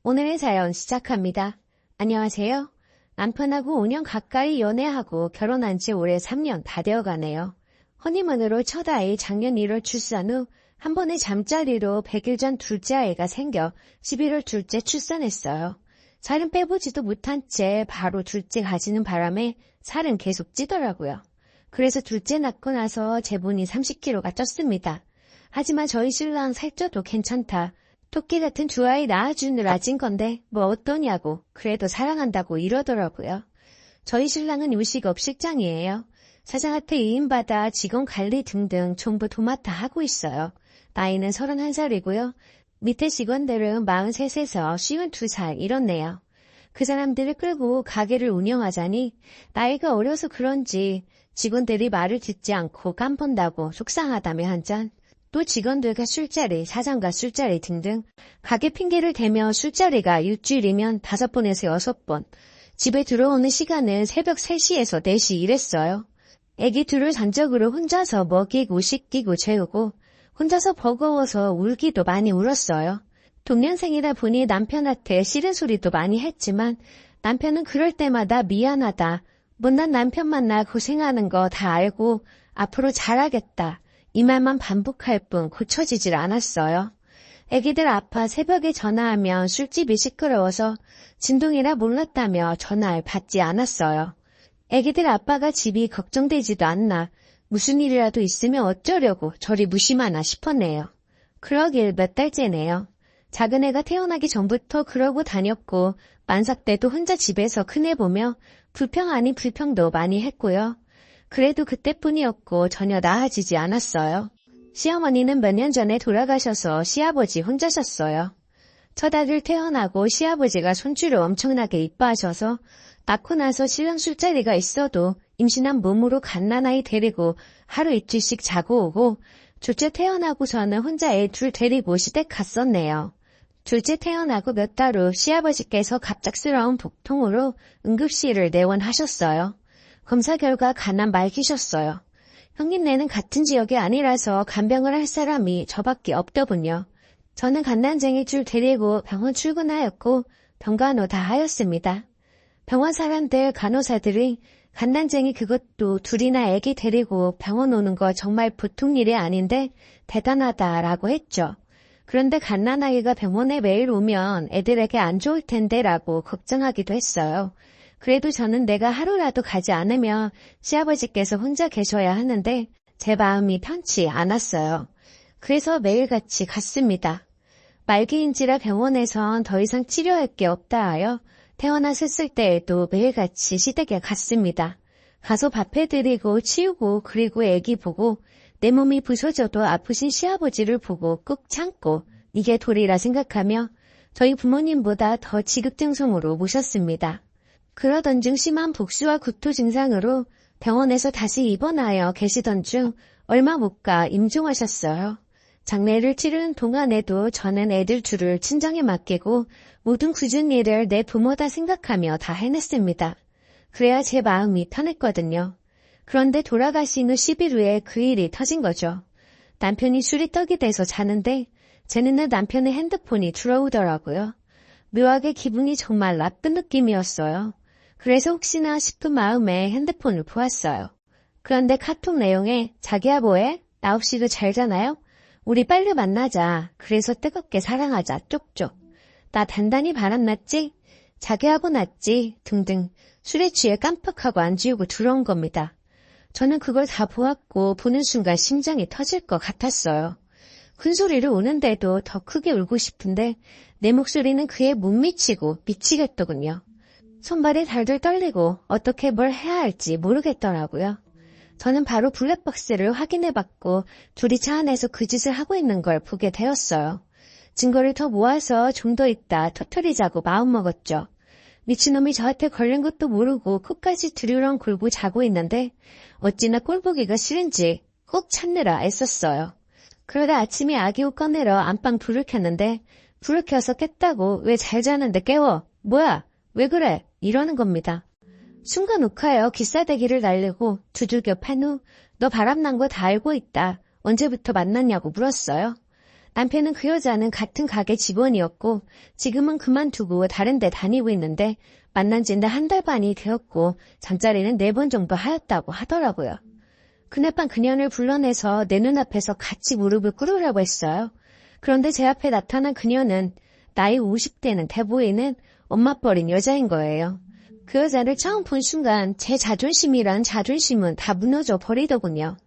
오늘의 사연 시작합니다. 안녕하세요. 남편하고 5년 가까이 연애하고 결혼한 지 올해 3년 다 되어가네요. 허니문으로 첫 아이 작년 1월 출산 후 한 번의 잠자리로 100일 전 둘째 아이가 생겨 11월 둘째 출산했어요. 살은 빼보지도 못한 채 바로 둘째 가지는 바람에 살은 계속 찌더라고요. 그래서 둘째 낳고 나서 재본이 30kg가 쪘습니다. 하지만 저희 신랑 살쪄도 괜찮다. 토끼 같은 두 아이 낳아주느라 찐 건데 뭐 어떠냐고 그래도 사랑한다고 이러더라고요. 저희 신랑은 요식업 실장이에요. 사장한테 위임받아 직원 관리 등등 전부 도맡아 하고 있어요. 나이는 31살이고요. 밑에 직원들은 43에서 52살 이렇네요. 그 사람들을 끌고 가게를 운영하자니 나이가 어려서 그런지 직원들이 말을 듣지 않고 깜본다고 속상하다며 한 잔. 또 직원들과 술자리, 사장과 술자리 등등 가게 핑계를 대며 술자리가 일주일이면 5번에서 6번. 집에 들어오는 시간은 새벽 3시에서 4시 이랬어요. 애기 둘을 전적으로 혼자서 먹이고 씻기고 재우고 혼자서 버거워서 울기도 많이 울었어요. 동년생이다 보니 남편한테 싫은 소리도 많이 했지만 남편은 그럴 때마다 미안하다. 못난 남편 만나 고생하는 거 다 알고 앞으로 잘하겠다. 이 말만 반복할 뿐 고쳐지질 않았어요. 애기들 아파 새벽에 전화하면 술집이 시끄러워서 진동이라 몰랐다며 전화를 받지 않았어요. 애기들 아빠가 집이 걱정되지도 않나 무슨 일이라도 있으면 어쩌려고 저리 무심하나 싶었네요. 그러길 몇 달째네요. 작은 애가 태어나기 전부터 그러고 다녔고 만삭 때도 혼자 집에서 큰애 보며 불평 아닌 불평도 많이 했고요. 그래도 그때뿐이었고 전혀 나아지지 않았어요. 시어머니는 몇 년 전에 돌아가셔서 시아버지 혼자 셨어요. 첫 아들 태어나고 시아버지가 손주를 엄청나게 이뻐하셔서 낳고 나서 신랑 술자리가 있어도 임신한 몸으로 갓난아이 데리고 하루 이틀씩 자고 오고 둘째 태어나고서는 혼자 애 둘 데리고 시댁 갔었네요. 둘째 태어나고 몇 달 후 시아버지께서 갑작스러운 복통으로 응급실을 내원하셨어요. 검사 결과 간암 말기셨어요. 형님네는 같은 지역이 아니라서 간병을 할 사람이 저밖에 없더군요. 저는 갓난쟁이 줄 데리고 병원 출근하였고 병간호 다 하였습니다. 병원 사람들 간호사들이 갓난쟁이 그것도 둘이나 애기 데리고 병원 오는 거 정말 보통 일이 아닌데 대단하다라고 했죠. 그런데 갓난아이가 병원에 매일 오면 애들에게 안 좋을 텐데라고 걱정하기도 했어요. 그래도 저는 내가 하루라도 가지 않으면 시아버지께서 혼자 계셔야 하는데 제 마음이 편치 않았어요. 그래서 매일같이 갔습니다. 말기인지라 병원에선 더 이상 치료할 게 없다 하여 태어났을 때에도 매일같이 시댁에 갔습니다. 가서 밥 해드리고 치우고 그리고 애기 보고 내 몸이 부서져도 아프신 시아버지를 보고 꾹 참고 이게 도리라 생각하며 저희 부모님보다 더 지극정성으로 모셨습니다. 그러던 중 심한 복수와 구토 증상으로 병원에서 다시 입원하여 계시던 중 얼마 못 가 임종하셨어요. 장례를 치르는 동안에도 저는 애들 둘을 친정에 맡기고 모든 굳은 일을 내 부모다 생각하며 다 해냈습니다. 그래야 제 마음이 편했거든요. 그런데 돌아가신 후 10일 후에 그 일이 터진 거죠. 남편이 술이 떡이 돼서 자는데 제 눈에 남편의 핸드폰이 들어오더라고요. 묘하게 기분이 정말 나쁜 느낌이었어요. 그래서 혹시나 싶은 마음에 핸드폰을 보았어요. 그런데 카톡 내용에 자기야 뭐해? 나 없이도 잘 자나요? 우리 빨리 만나자. 그래서 뜨겁게 사랑하자. 쪽쪽. 나 단단히 바람났지? 자기하고 났지? 등등 술에 취해 깜빡하고 안 지우고 들어온 겁니다. 저는 그걸 다 보았고 보는 순간 심장이 터질 것 같았어요. 큰 소리를 우는데도 더 크게 울고 싶은데 내 목소리는 그에 못 미치고 미치겠더군요. 손발이 달들 떨리고 어떻게 뭘 해야 할지 모르겠더라고요. 저는 바로 블랙박스를 확인해봤고 둘이 차 안에서 그 짓을 하고 있는 걸 보게 되었어요. 증거를 더 모아서 좀 더 있다 터뜨리자고 마음먹었죠. 미친놈이 저한테 걸린 것도 모르고 끝까지 드르렁 굴고 자고 있는데 어찌나 꼴보기가 싫은지 꼭 찾느라 애썼어요. 그러다 아침에 아기 옷 꺼내러 안방 불을 켰는데 불을 켜서 깼다고 왜 잘 자는데 깨워? 뭐야? 왜 그래? 이러는 겁니다. 순간 욱하여 기싸대기를 날리고 두들겨 판 후 너 바람난 거 다 알고 있다. 언제부터 만났냐고 물었어요. 남편은 그 여자는 같은 가게 직원이었고 지금은 그만두고 다른 데 다니고 있는데 만난 지는 한 달 반이 되었고 잠자리는 4번 정도 하였다고 하더라고요. 그날 밤 그녀를 불러내서 내 눈앞에서 같이 무릎을 꿇으라고 했어요. 그런데 제 앞에 나타난 그녀는 나이 50대는 돼 보이는 엄마뻘인 여자인 거예요. 그 여자를 처음 본 순간 제 자존심이란 자존심은 다 무너져 버리더군요.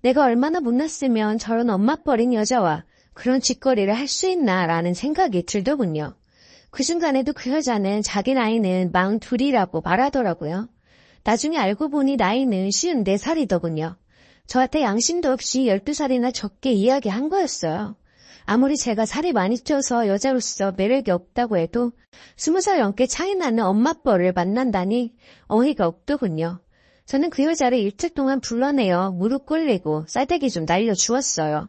내가 얼마나 못났으면 저런 엄마뻘인 여자와 그런 짓거리를 할 수 있나라는 생각이 들더군요. 그 순간에도 그 여자는 자기 나이는 42이라고 말하더라고요. 나중에 알고 보니 나이는 54살이더군요. 저한테 양심도 없이 12살이나 적게 이야기한 거였어요. 아무리 제가 살이 많이 쪄서 여자로서 매력이 없다고 해도 20살 넘게 차이 나는 엄마뻘을 만난다니 어이가 없더군요. 저는 그 여자를 이틀 동안 불러내어 무릎 꿇리고 싸대기 좀 날려주었어요.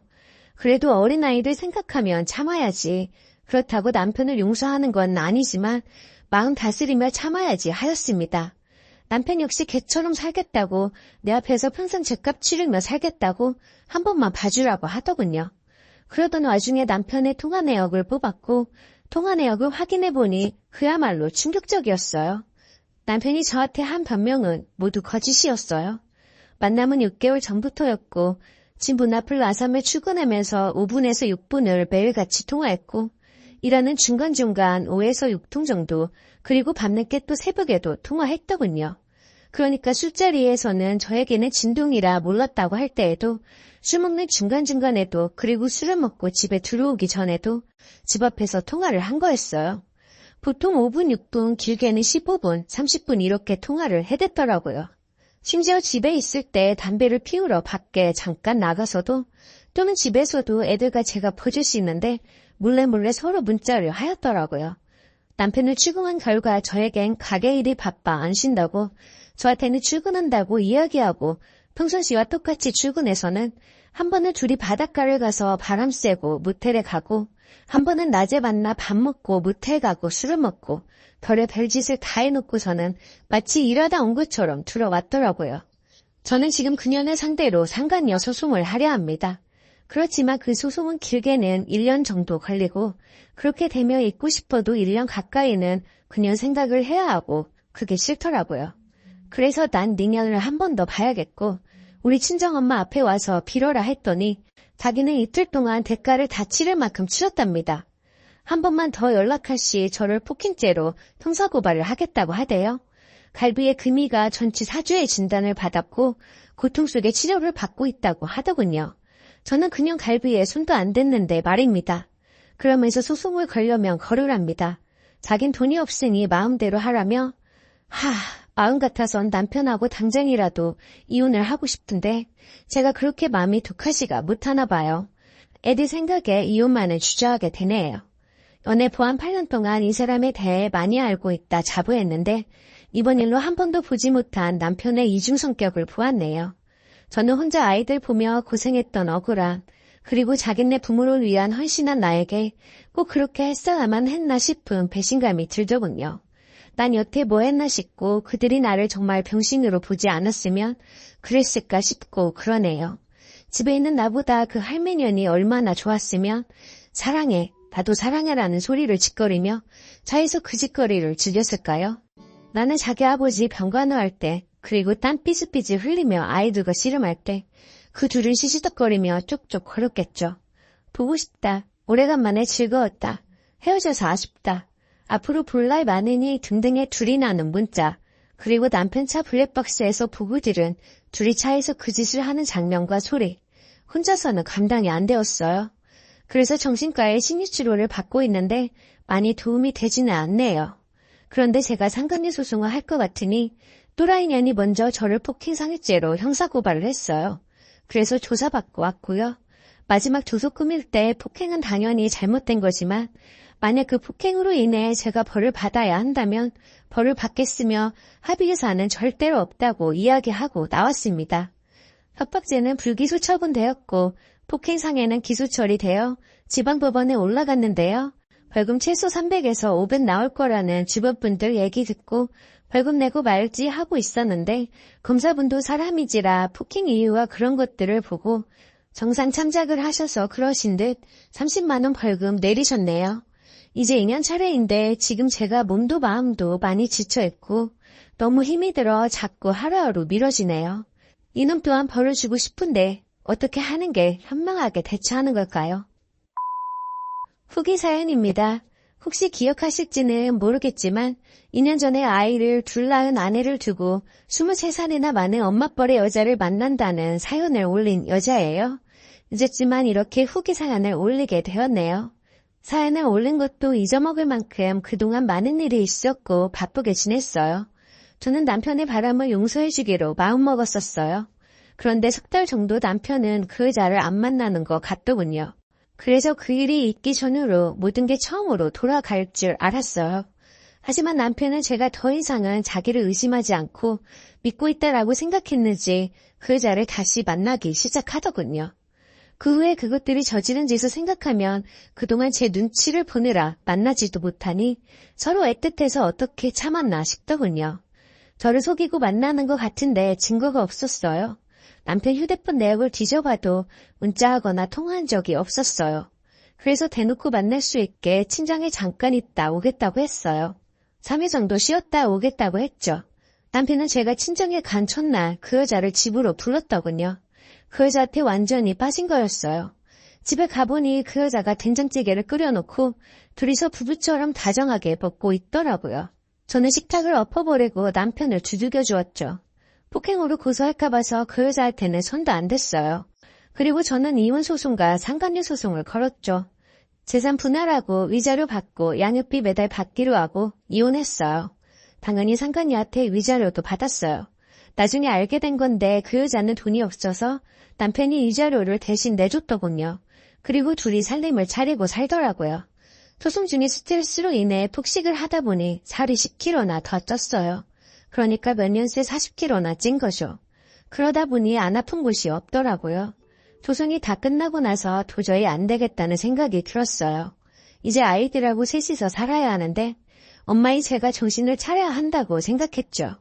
그래도 어린아이들 생각하면 참아야지. 그렇다고 남편을 용서하는 건 아니지만 마음 다스리며 참아야지 하였습니다. 남편 역시 개처럼 살겠다고 내 앞에서 평생 죗값 치르며 살겠다고 한 번만 봐주라고 하더군요. 그러던 와중에 남편의 통화 내역을 뽑았고 통화 내역을 확인해보니 그야말로 충격적이었어요. 남편이 저한테 한 변명은 모두 거짓이었어요. 만남은 6개월 전부터였고 집 문 앞을 나서며 출근하면서 5분에서 6분을 매일같이 통화했고 일하는 중간중간 5에서 6통 정도 그리고 밤늦게 또 새벽에도 통화했더군요. 그러니까 술자리에서는 저에게는 진동이라 몰랐다고 할 때에도 술 먹는 중간중간에도 그리고 술을 먹고 집에 들어오기 전에도 집 앞에서 통화를 한 거였어요. 보통 5분, 6분, 길게는 15분, 30분 이렇게 통화를 해댔더라고요. 심지어 집에 있을 때 담배를 피우러 밖에 잠깐 나가서도 또는 집에서도 애들과 제가 봐줄 수 있는데 몰래 서로 문자를 하였더라고요. 남편을 출근한 결과 저에겐 가게 일이 바빠 안 쉰다고 저한테는 출근한다고 이야기하고 평상시와 똑같이 출근해서는 한 번은 둘이 바닷가를 가서 바람 쐬고 모텔에 가고 한 번은 낮에 만나 밥 먹고 모텔 가고 술을 먹고 별의별 짓을 다 해놓고서는 마치 일하다 온 것처럼 들어왔더라고요. 저는 지금 그녀를 상대로 상간녀 소송을 하려 합니다. 그렇지만 그 소송은 길게는 1년 정도 걸리고 그렇게 되면 잊고 싶어도 1년 가까이는 그녀 생각을 해야 하고 그게 싫더라고요. 그래서 난 니년을 한 번 더 봐야겠고 우리 친정엄마 앞에 와서 빌어라 했더니 자기는 이틀 동안 대가를 다 치를 만큼 치렀답니다. 한 번만 더 연락할 시 저를 폭행죄로 형사고발을 하겠다고 하대요. 갈비에 금이가 전치 4주의 진단을 받았고 고통 속에 치료를 받고 있다고 하더군요. 저는 그냥 갈비에 손도 안 댔는데 말입니다. 그러면서 소송을 걸려면 걸으랍니다. 자긴 돈이 없으니 마음대로 하라며 마음 같아선 남편하고 당장이라도 이혼을 하고 싶은데 제가 그렇게 마음이 독하지가 못하나 봐요. 애들 생각에 이혼만을 주저하게 되네요. 연애 보안 8년 동안 이 사람에 대해 많이 알고 있다 자부했는데 이번 일로 한 번도 보지 못한 남편의 이중 성격을 보았네요. 저는 혼자 아이들 보며 고생했던 억울함 그리고 자기네 부모를 위한 헌신한 나에게 꼭 그렇게 했어야만 했나 싶은 배신감이 들더군요. 난 여태 뭐 했나 싶고 그들이 나를 정말 병신으로 보지 않았으면 그랬을까 싶고 그러네요. 집에 있는 나보다 그 할매년이 얼마나 좋았으면 사랑해, 나도 사랑해라는 소리를 짓거리며 차에서 그 짓거리를 즐겼을까요? 나는 자기 아버지 병간호할 때 그리고 땀 삐질삐질 흘리며 아이들과 씨름할 때 그 둘은 시시덕거리며 쪽쪽 걸었겠죠. 보고 싶다. 오래간만에 즐거웠다. 헤어져서 아쉽다. 앞으로 볼 날 많으니 등등의 둘이 나눈 문자. 그리고 남편 차 블랙박스에서 보고 들은 둘이 차에서 그 짓을 하는 장면과 소리. 혼자서는 감당이 안 되었어요. 그래서 정신과에 심리치료를 받고 있는데 많이 도움이 되지는 않네요. 그런데 제가 상간녀 소송을 할 것 같으니 또라이년이 먼저 저를 폭행상해죄로 형사고발을 했어요. 그래서 조사받고 왔고요. 마지막 조속 꾸밀 때 폭행은 당연히 잘못된 거지만 만약 그 폭행으로 인해 제가 벌을 받아야 한다면 벌을 받겠으며 합의해서는 절대로 없다고 이야기하고 나왔습니다. 협박죄는 불기소 처분되었고 폭행상해는 기소 처리되어 지방법원에 올라갔는데요. 벌금 최소 300에서 500 나올 거라는 주변분들 얘기 듣고 벌금 내고 말지 하고 있었는데 검사분도 사람이지라 폭행 이유와 그런 것들을 보고 정상 참작을 하셔서 그러신 듯 30만 원 벌금 내리셨네요. 이제 2년 차례인데 지금 제가 몸도 마음도 많이 지쳐있고 너무 힘이 들어 자꾸 하루하루 미뤄지네요. 이놈 또한 벌을 주고 싶은데 어떻게 하는 게 현명하게 대처하는 걸까요? 후기 사연입니다. 혹시 기억하실지는 모르겠지만 2년 전에 아이를 둘 낳은 아내를 두고 23살이나 많은 엄마뻘의 여자를 만난다는 사연을 올린 여자예요. 늦었지만 이렇게 후기 사연을 올리게 되었네요. 사연을 올린 것도 잊어먹을 만큼 그동안 많은 일이 있었고 바쁘게 지냈어요. 저는 남편의 바람을 용서해주기로 마음먹었었어요. 그런데 석 달 정도 남편은 그 여자를 안 만나는 것 같더군요. 그래서 그 일이 있기 전으로 모든 게 처음으로 돌아갈 줄 알았어요. 하지만 남편은 제가 더 이상은 자기를 의심하지 않고 믿고 있다라고 생각했는지 그 여자를 다시 만나기 시작하더군요. 그 후에 그것들이 저지른 짓을 생각하면 그동안 제 눈치를 보느라 만나지도 못하니 서로 애틋해서 어떻게 참았나 싶더군요. 저를 속이고 만나는 것 같은데 증거가 없었어요. 남편 휴대폰 내역을 뒤져봐도 문자하거나 통화한 적이 없었어요. 그래서 대놓고 만날 수 있게 친정에 잠깐 있다 오겠다고 했어요. 3일 정도 쉬었다 오겠다고 했죠. 남편은 제가 친정에 간 첫날 그 여자를 집으로 불렀더군요. 그 여자한테 완전히 빠진 거였어요. 집에 가보니 그 여자가 된장찌개를 끓여놓고 둘이서 부부처럼 다정하게 먹고 있더라고요. 저는 식탁을 엎어버리고 남편을 두들겨 주었죠. 폭행으로 고소할까 봐서 그 여자한테는 손도 안 댔어요. 그리고 저는 이혼 소송과 상간녀 소송을 걸었죠. 재산 분할하고 위자료 받고 양육비 매달 받기로 하고 이혼했어요. 당연히 상간녀한테 위자료도 받았어요. 나중에 알게 된 건데 그 여자는 돈이 없어서 남편이 위자료를 대신 내줬더군요. 그리고 둘이 살림을 차리고 살더라고요. 소송 중에 스트레스로 인해 폭식을 하다 보니 살이 10kg나 더 쪘어요. 그러니까 몇 년 새 40kg나 찐 거죠. 그러다 보니 안 아픈 곳이 없더라고요. 소송이 다 끝나고 나서 도저히 안 되겠다는 생각이 들었어요. 이제 아이들하고 셋이서 살아야 하는데 엄마인 제가 정신을 차려야 한다고 생각했죠.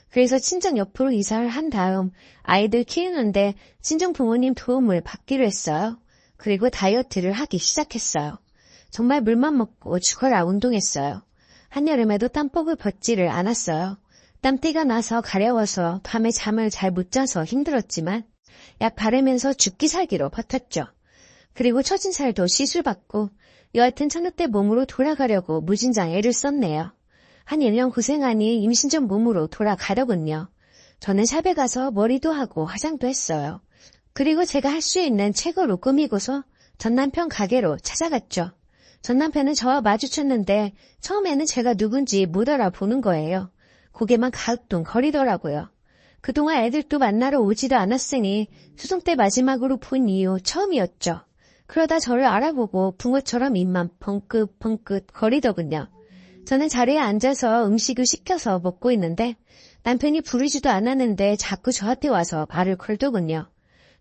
그래서 친정 옆으로 이사를 한 다음 아이들 키우는데 친정 부모님 도움을 받기로 했어요. 그리고 다이어트를 하기 시작했어요. 정말 물만 먹고 죽어라 운동했어요. 한여름에도 땀복을 벗지를 않았어요. 땀띠가 나서 가려워서 밤에 잠을 잘 못 자서 힘들었지만 약 바르면서 죽기 살기로 버텼죠. 그리고 처진 살도 시술받고 여하튼 천육대 몸으로 돌아가려고 무진장 애를 썼네요. 한 1년 고생하니 임신 전 몸으로 돌아가더군요. 저는 샵에 가서 머리도 하고 화장도 했어요. 그리고 제가 할 수 있는 책으로 꾸미고서 전 남편 가게로 찾아갔죠. 전 남편은 저와 마주쳤는데 처음에는 제가 누군지 못 알아보는 거예요. 고개만 가으뚱거리더라고요. 그동안 애들도 만나러 오지도 않았으니 수송 때 마지막으로 본 이후 처음이었죠. 그러다 저를 알아보고 붕어처럼 입만 벙긋벙긋 거리더군요. 저는 자리에 앉아서 음식을 시켜서 먹고 있는데 남편이 부르지도 않았는데 자꾸 저한테 와서 말을 걸더군요.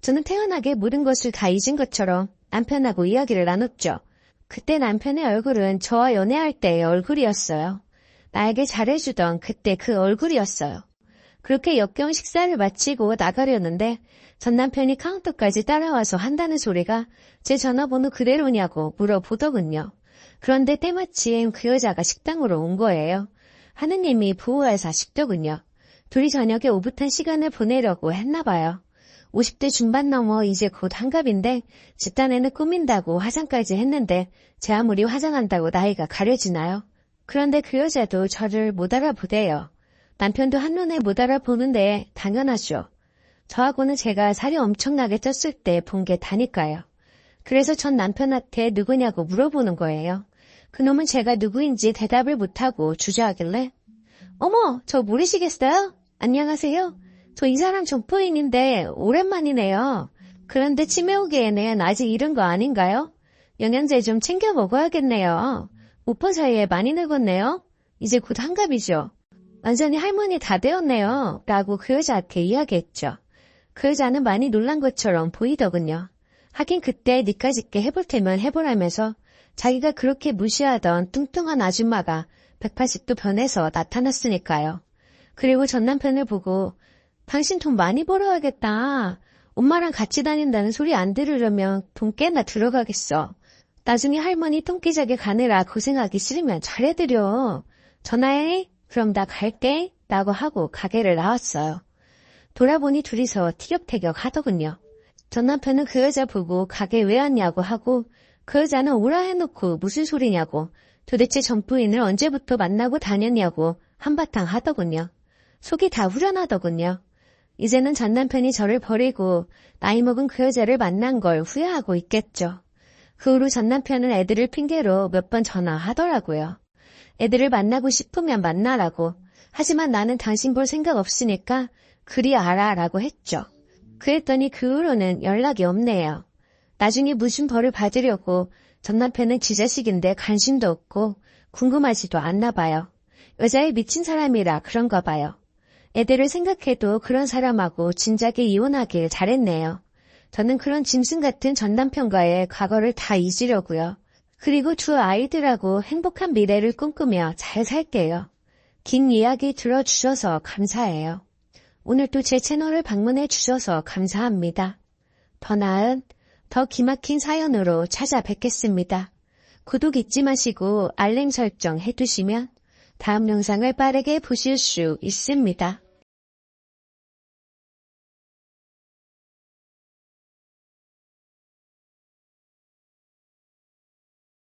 저는 태연하게 모든 것을 다 잊은 것처럼 남편하고 이야기를 나눴죠. 그때 남편의 얼굴은 저와 연애할 때의 얼굴이었어요. 나에게 잘해주던 그때 그 얼굴이었어요. 그렇게 역겨운 식사를 마치고 나가려는데 전 남편이 카운터까지 따라와서 한다는 소리가 제 전화번호 그대로냐고 물어보더군요. 그런데 때마침 그 여자가 식당으로 온 거예요. 하느님이 보호하사 싶더군요. 둘이 저녁에 오붓한 시간을 보내려고 했나 봐요. 50대 중반 넘어 이제 곧 한갑인데 집단에는 꾸민다고 화장까지 했는데 제 아무리 화장한다고 나이가 가려지나요? 그런데 그 여자도 저를 못 알아보대요. 남편도 한눈에 못 알아보는데 당연하죠. 저하고는 제가 살이 엄청나게 쪘을 때 본 게 다니까요. 그래서 전 남편한테 누구냐고 물어보는 거예요. 그놈은 제가 누구인지 대답을 못하고 주저하길래 어머, 저 모르시겠어요? 안녕하세요. 저 이 사람 정포인인데 오랜만이네요. 그런데 치매 오기에는 아직 이른 거 아닌가요? 영양제 좀 챙겨 먹어야겠네요. 오빠 사이에 많이 늙었네요. 이제 곧 한갑이죠. 완전히 할머니 다 되었네요. 라고 그 여자한테 이야기했죠. 그 여자는 많이 놀란 것처럼 보이더군요. 하긴 그때 니까짓게 해볼 테면 해보라면서 자기가 그렇게 무시하던 뚱뚱한 아줌마가 180도 변해서 나타났으니까요. 그리고 전 남편을 보고 당신 돈 많이 벌어야겠다. 엄마랑 같이 다닌다는 소리 안 들으려면 돈 꽤나 들어가겠어. 나중에 할머니 똥기저귀 가느라 고생하기 싫으면 잘해드려. 전화해? 그럼 나 갈게. 라고 하고 가게를 나왔어요. 돌아보니 둘이서 티격태격 하더군요. 전 남편은 그 여자 보고 가게 왜 왔냐고 하고 그 여자는 오라 해놓고 무슨 소리냐고 도대체 전 부인을 언제부터 만나고 다녔냐고 한바탕 하더군요. 속이 다 후련하더군요. 이제는 전 남편이 저를 버리고 나이 먹은 그 여자를 만난 걸 후회하고 있겠죠. 그 후로 전 남편은 애들을 핑계로 몇 번 전화하더라고요. 애들을 만나고 싶으면 만나라고. 하지만 나는 당신 볼 생각 없으니까 그리 알아 라고 했죠. 그랬더니 그 후로는 연락이 없네요. 나중에 무슨 벌을 받으려고 전 남편은 지 자식인데 관심도 없고 궁금하지도 않나 봐요. 여자에 미친 사람이라 그런가 봐요. 애들을 생각해도 그런 사람하고 진작에 이혼하길 잘했네요. 저는 그런 짐승 같은 전 남편과의 과거를 다 잊으려고요. 그리고 두 아이들하고 행복한 미래를 꿈꾸며 잘 살게요. 긴 이야기 들어주셔서 감사해요. 오늘도 제 채널을 방문해 주셔서 감사합니다. 더 나은, 더 기막힌 사연으로 찾아뵙겠습니다. 구독 잊지 마시고 알림 설정 해두시면 다음 영상을 빠르게 보실 수 있습니다.